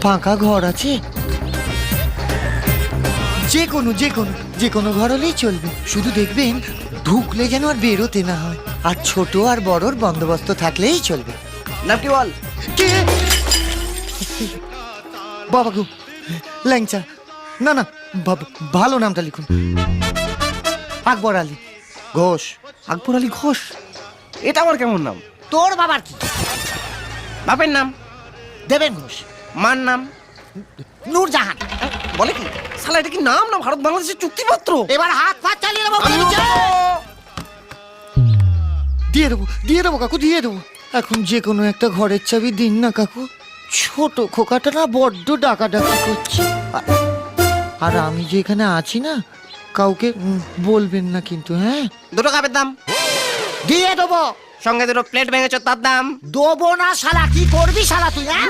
ফাঁকা ঘর আছে? যে কোনো ঘর হলেই চলবে, শুধু দেখবেন ঢুকলে যেন আর বেরোতে না হয়, আর ছোট আর বড়র বন্দোবস্ত থাকলেই চলবে। নাম কি বল? কে? বাবা গো, ল্যাংচা। না না, ভালো নামটা লিখুন, আকবর আলী ঘোষ। আকবর আলী ঘোষ? এটা আমার কেমন নাম? তোর বাবার কি? বাপের নাম দেবেন ঘোষ। মার নাম নূরজাহান। বলে কি শালা, এটা কি নাম না ভারত বাংলাদেশের চুক্তিপত্র? এবার হাত ফাত চালিয়ে দেবো। দিয়ে দেবো কাকু, দিয়ে দেবো। এখন যে কোনো একটা ঘরের চাবি দিন না কাকু, ছোট খোকাটা না বড্ড ডাকাডাকি করছে। আর আমি যে এখানে আছি না, কাউকে বলবেন না কিন্তু, হ্যাঁ? দুটো কাপের দাম দিয়ে দেবো। সঙ্গে দুটো প্লেট ভেঙেছ, তার দাম দেবো না শালা, কি করবি শালা তুই, হ্যাঁ?